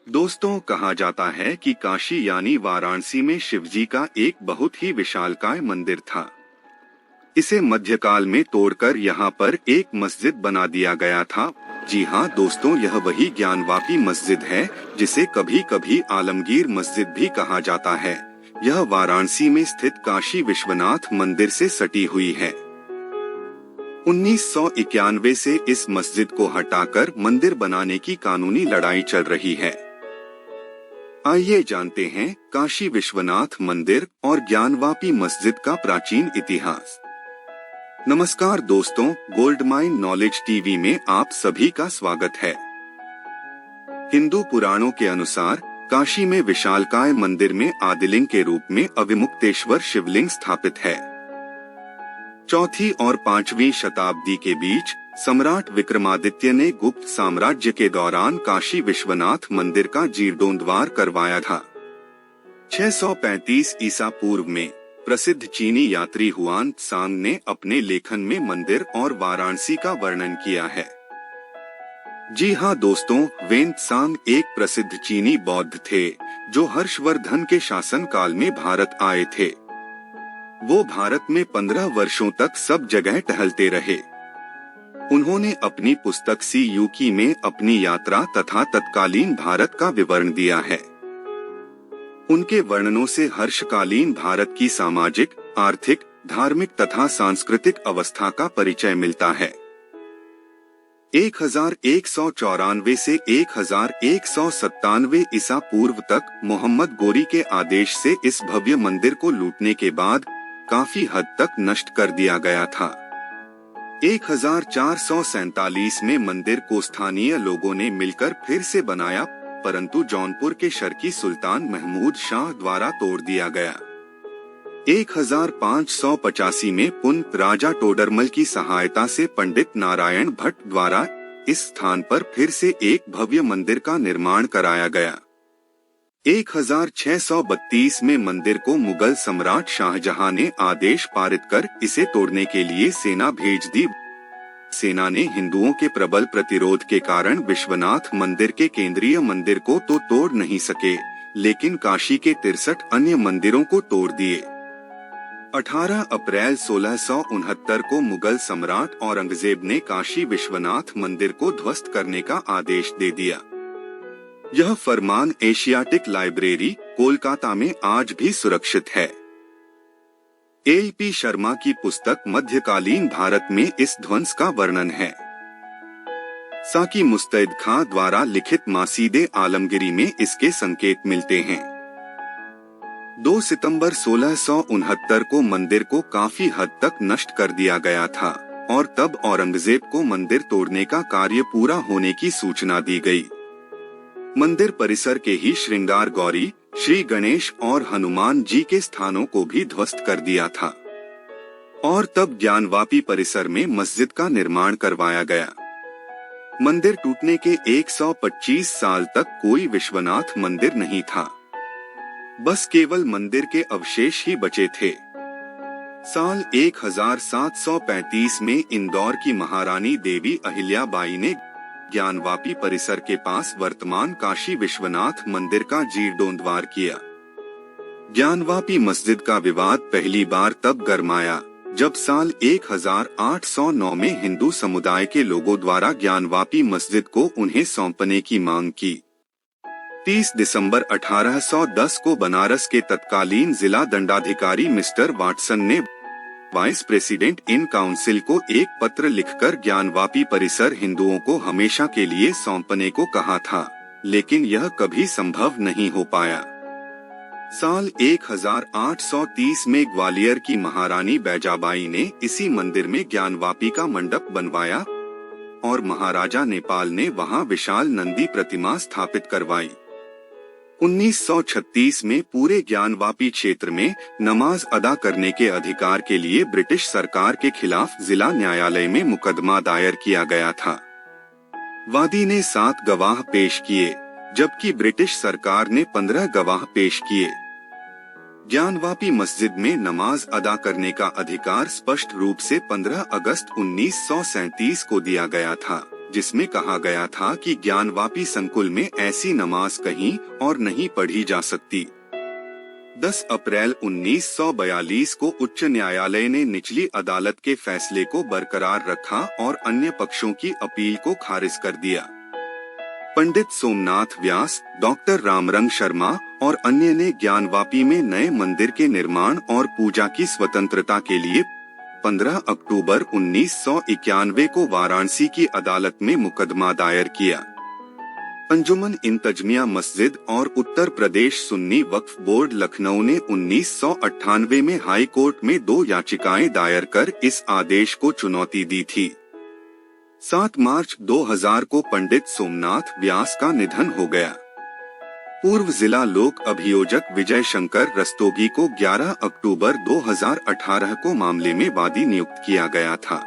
दोस्तों, कहा जाता है कि काशी यानी वाराणसी में शिवजी का एक बहुत ही विशालकाय मंदिर था। इसे मध्यकाल में तोड़कर यहाँ पर एक मस्जिद बना दिया गया था। जी हाँ दोस्तों, यह वही ज्ञानवापी मस्जिद है जिसे कभी कभी आलमगीर मस्जिद भी कहा जाता है। यह वाराणसी में स्थित काशी विश्वनाथ मंदिर से सटी हुई है। 1991 से इस मस्जिद को हटाकर मंदिर बनाने की कानूनी लड़ाई चल रही है। आइए जानते हैं काशी विश्वनाथ मंदिर और ज्ञानवापी मस्जिद का प्राचीन इतिहास। नमस्कार दोस्तों, गोल्ड माइन नॉलेज टीवी में आप सभी का स्वागत है। हिंदू पुराणों के अनुसार काशी में विशालकाय मंदिर में आदिलिंग के रूप में अविमुक्तेश्वर शिवलिंग स्थापित है। चौथी और 5वीं शताब्दी के बीच सम्राट विक्रमादित्य ने गुप्त साम्राज्य के दौरान काशी विश्वनाथ मंदिर का जीर्णोद्धार करवाया था। 635 ईसा पूर्व में प्रसिद्ध चीनी यात्री हुआन त्सांग ने अपने लेखन में मंदिर और वाराणसी का वर्णन किया है। जी हाँ दोस्तों, वेन त्सांग एक प्रसिद्ध चीनी बौद्ध थे जो हर्षवर्धन के शासन काल में भारत आए थे। वो भारत में 15 वर्षों तक सब जगह टहलते रहे। उन्होंने अपनी पुस्तक सी यूकी में अपनी यात्रा तथा तत्कालीन भारत का विवरण दिया है। उनके वर्णनों से हर्षकालीन भारत की सामाजिक, आर्थिक, धार्मिक तथा सांस्कृतिक अवस्था का परिचय मिलता है। 1194 से 1197 ईसा पूर्व तक मोहम्मद गोरी के आदेश से इस भव्य मंदिर को लूटने के बाद काफी हद तक नष्ट कर दिया गया था। 1447 में मंदिर को स्थानीय लोगों ने मिलकर फिर से बनाया, परंतु जौनपुर के शर्की सुल्तान महमूद शाह द्वारा तोड़ दिया गया। 1585 में पुनः राजा टोडरमल की सहायता से पंडित नारायण भट्ट द्वारा इस स्थान पर फिर से एक भव्य मंदिर का निर्माण कराया गया। 1632 में मंदिर को मुगल सम्राट शाहजहां ने आदेश पारित कर इसे तोड़ने के लिए सेना भेज दी। सेना ने हिंदुओं के प्रबल प्रतिरोध के कारण विश्वनाथ मंदिर के केंद्रीय मंदिर को तो तोड़ नहीं सके, लेकिन काशी के 63 अन्य मंदिरों को तोड़ दिए। 18 अप्रैल 1669 को मुगल सम्राट औरंगजेब ने काशी विश्वनाथ मंदिर को ध्वस्त करने का आदेश दे दिया। यह फरमान एशियाटिक लाइब्रेरी, कोलकाता में आज भी सुरक्षित है। A.P. शर्मा की पुस्तक मध्यकालीन भारत में इस ध्वंस का वर्णन है। साकी मुस्तैद खां द्वारा लिखित मासीदे आलमगिरी में इसके संकेत मिलते हैं। 2 सितंबर 1669 को मंदिर को काफी हद तक नष्ट कर दिया गया था और तब औरंगजेब को मंदिर तोड़ने का कार्य पूरा होने की सूचना दी गई। मंदिर परिसर के ही श्रृंगार गौरी, श्री गणेश और हनुमान जी के स्थानों को भी ध्वस्त कर दिया था और तब ज्ञानवापी परिसर में मस्जिद का निर्माण करवाया गया। मंदिर टूटने के 125 साल तक कोई विश्वनाथ मंदिर नहीं था, बस केवल मंदिर के अवशेष ही बचे थे। साल 1735 में इंदौर की महारानी देवी अहिल्याबाई ने ज्ञानवापी परिसर के पास वर्तमान काशी विश्वनाथ मंदिर का जीर्णोद्धार किया। ज्ञानवापी मस्जिद का विवाद पहली बार तब गरमाया जब साल 1809 में हिंदू समुदाय के लोगों द्वारा ज्ञानवापी मस्जिद को उन्हें सौंपने की मांग की। 30 दिसंबर 1810 को बनारस के तत्कालीन जिला दंडाधिकारी मिस्टर वाटसन ने वाइस प्रेसिडेंट इन काउंसिल को एक पत्र लिखकर ज्ञानवापी परिसर हिंदुओं को हमेशा के लिए सौंपने को कहा था, लेकिन यह कभी संभव नहीं हो पाया। साल 1830 में ग्वालियर की महारानी बैजाबाई ने इसी मंदिर में ज्ञानवापी का मंडप बनवाया और महाराजा नेपाल ने वहां विशाल नंदी प्रतिमा स्थापित करवाई। 1936 में पूरे ज्ञानवापी क्षेत्र में नमाज अदा करने के अधिकार के लिए ब्रिटिश सरकार के खिलाफ जिला न्यायालय में मुकदमा दायर किया गया था। वादी ने 7 गवाह पेश किए, जबकि ब्रिटिश सरकार ने 15 गवाह पेश किए। ज्ञानवापी मस्जिद में नमाज अदा करने का अधिकार स्पष्ट रूप से 15 अगस्त 1937 को दिया गया था, जिसमें कहा गया था कि ज्ञानवापी संकुल में ऐसी नमाज कहीं और नहीं पढ़ी जा सकती। 10 अप्रैल 1942 को उच्च न्यायालय ने निचली अदालत के फैसले को बरकरार रखा और अन्य पक्षों की अपील को खारिज कर दिया। पंडित सोमनाथ व्यास, डॉक्टर रामरंग शर्मा और अन्य ने ज्ञानवापी में नए मंदिर के निर्माण और पूजा की स्वतंत्रता के लिए 15 अक्टूबर 1991 को वाराणसी की अदालत में मुकदमा दायर किया। अंजुमन इंतजमिया मस्जिद और उत्तर प्रदेश सुन्नी वक्फ बोर्ड लखनऊ ने 1998 में हाई कोर्ट में 2 याचिकाएं दायर कर इस आदेश को चुनौती दी थी। 7 मार्च 2000 को पंडित सोमनाथ व्यास का निधन हो गया। पूर्व जिला लोक अभियोजक विजय शंकर रस्तोगी को 11 अक्टूबर 2018 को मामले में वादी नियुक्त किया गया था।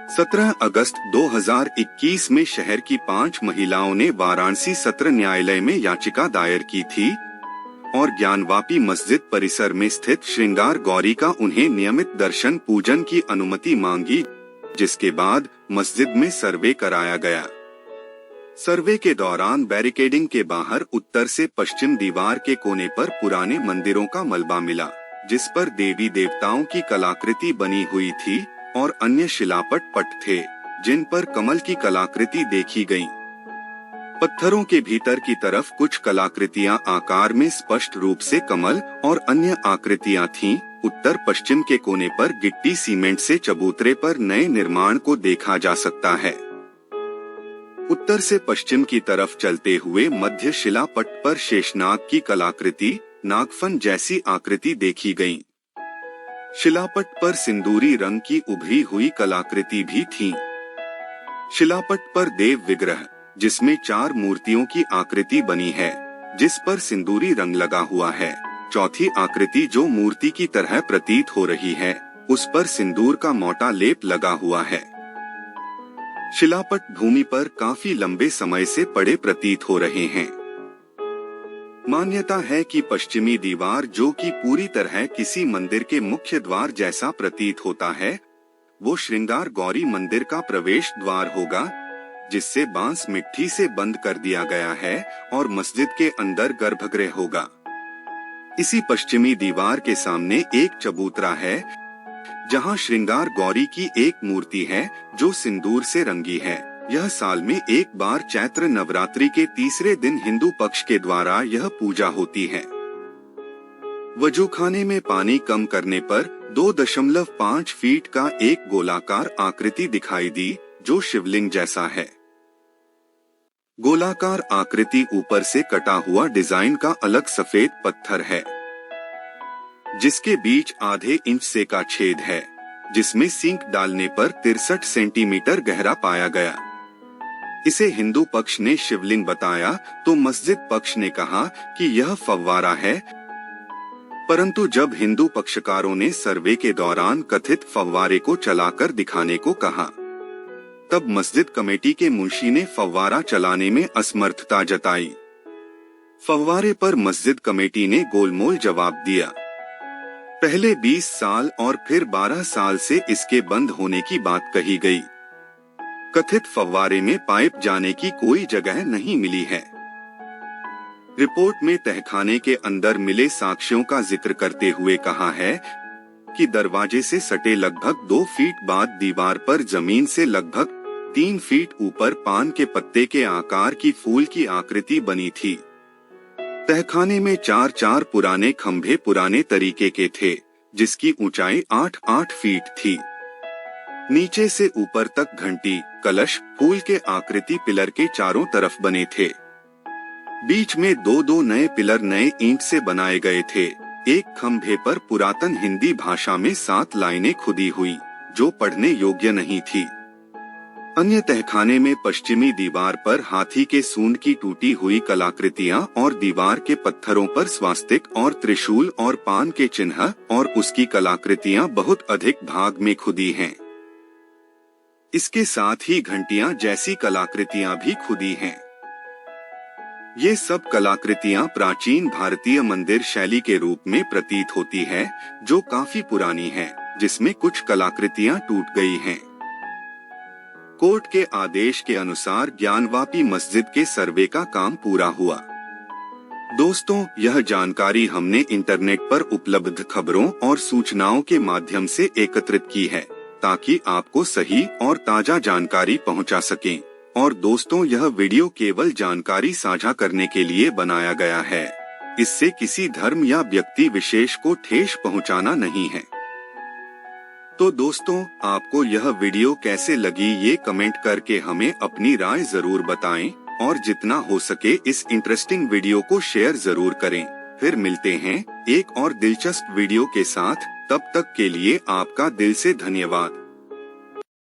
17 अगस्त 2021 में शहर की 5 महिलाओं ने वाराणसी सत्र न्यायालय में याचिका दायर की थी और ज्ञानवापी मस्जिद परिसर में स्थित श्रृंगार गौरी का उन्हें नियमित दर्शन पूजन की अनुमति मांगी, जिसके बाद मस्जिद में सर्वे कराया गया। सर्वे के दौरान बैरिकेडिंग के बाहर उत्तर से पश्चिम दीवार के कोने पर पुराने मंदिरों का मलबा मिला, जिस पर देवी देवताओं की कलाकृति बनी हुई थी और अन्य शिलापट पट थे, जिन पर कमल की कलाकृति देखी गई। पत्थरों के भीतर की तरफ कुछ कलाकृतियां आकार में स्पष्ट रूप से कमल और अन्य आकृतियां थीं। उत्तर पश्चिम के कोने पर गिट्टी सीमेंट से चबूतरे पर नए निर्माण को देखा जा सकता है। उत्तर से पश्चिम की तरफ चलते हुए मध्य शिलापट पर शेषनाग की कलाकृति, नागफन जैसी आकृति देखी गई। शिलापट पर सिंदूरी रंग की उभरी हुई कलाकृति भी थी। शिलापट पर देव विग्रह, जिसमें 4 मूर्तियों की आकृति बनी है, जिस पर सिंदूरी रंग लगा हुआ है। चौथी आकृति जो मूर्ति की तरह प्रतीत हो रही है, उस पर सिंदूर का मोटा लेप लगा हुआ है। शिलापट भूमि पर काफी लंबे समय से पड़े प्रतीत हो रहे हैं। मान्यता है कि पश्चिमी दीवार, जो कि पूरी तरह किसी मंदिर के मुख्य द्वार जैसा प्रतीत होता है, वो श्रृंगार गौरी मंदिर का प्रवेश द्वार होगा, जिससे बांस मिट्टी से बंद कर दिया गया है और मस्जिद के अंदर गर्भगृह होगा। इसी पश्चिमी दीवार के सामने एक चबूतरा है, जहां श्रृंगार गौरी की एक मूर्ति है जो सिंदूर से रंगी है। यह साल में एक बार चैत्र नवरात्रि के तीसरे दिन हिंदू पक्ष के द्वारा यह पूजा होती है। वजूखाने में पानी कम करने पर 2.5 फीट का एक गोलाकार आकृति दिखाई दी, जो शिवलिंग जैसा है। गोलाकार आकृति ऊपर से कटा हुआ डिजाइन का अलग सफेद पत्थर है, जिसके बीच आधे इंच से का छेद है, जिसमें सिंक डालने पर 63 सेंटीमीटर गहरा पाया गया। इसे हिंदू पक्ष ने शिवलिंग बताया तो मस्जिद पक्ष ने कहा कि यह फव्वारा है, परंतु जब हिंदू पक्षकारों ने सर्वे के दौरान कथित फव्वारे को चलाकर दिखाने को कहा, तब मस्जिद कमेटी के मुंशी ने फव्वारा चलाने में असमर्थता जताई। फव्वारे पर मस्जिद कमेटी ने गोलमोल जवाब दिया। पहले 20 साल और फिर 12 साल से इसके बंद होने की बात कही गई। कथित फव्वारे में पाइप जाने की कोई जगह नहीं मिली है। रिपोर्ट में तहखाने के अंदर मिले साक्ष्यों का जिक्र करते हुए कहा है कि दरवाजे से सटे लगभग 2 फीट बाद दीवार पर जमीन से लगभग 3 फीट ऊपर पान के पत्ते के आकार की फूल की आकृति बनी थी। तहखाने में 4 पुराने खंभे पुराने तरीके के थे, जिसकी ऊंचाई 8 फीट थी। नीचे से ऊपर तक घंटी, कलश, फूल के आकृति पिलर के चारों तरफ बने थे। बीच में 2 नए पिलर नए ईंट से बनाए गए थे। एक खंभे पर पुरातन हिंदी भाषा में 7 लाइनें खुदी हुई, जो पढ़ने योग्य नहीं थी। अन्य तहखाने में पश्चिमी दीवार पर हाथी के सूंड की टूटी हुई कलाकृतियां और दीवार के पत्थरों पर स्वास्तिक और त्रिशूल और पान के चिन्ह और उसकी कलाकृतियां बहुत अधिक भाग में खुदी हैं। इसके साथ ही घंटियां जैसी कलाकृतियां भी खुदी हैं। ये सब कलाकृतियां प्राचीन भारतीय मंदिर शैली के रूप में प्रतीत होती है, जो काफी पुरानी है, जिसमें कुछ कलाकृतियां टूट गई हैं। कोर्ट के आदेश के अनुसार ज्ञानवापी मस्जिद के सर्वे का काम पूरा हुआ। दोस्तों, यह जानकारी हमने इंटरनेट पर उपलब्ध खबरों और सूचनाओं के माध्यम से एकत्रित की है, ताकि आपको सही और ताजा जानकारी पहुंचा सकें। और दोस्तों, यह वीडियो केवल जानकारी साझा करने के लिए बनाया गया है। इससे किसी धर्म या व्यक्ति विशेष को ठेस पहुंचाना नहीं है। तो दोस्तों, आपको यह वीडियो कैसे लगी ये कमेंट करके हमें अपनी राय जरूर बताएं, और जितना हो सके इस इंटरेस्टिंग वीडियो को शेयर जरूर करें। फिर मिलते हैं एक और दिलचस्प वीडियो के साथ। तब तक के लिए आपका दिल से धन्यवाद।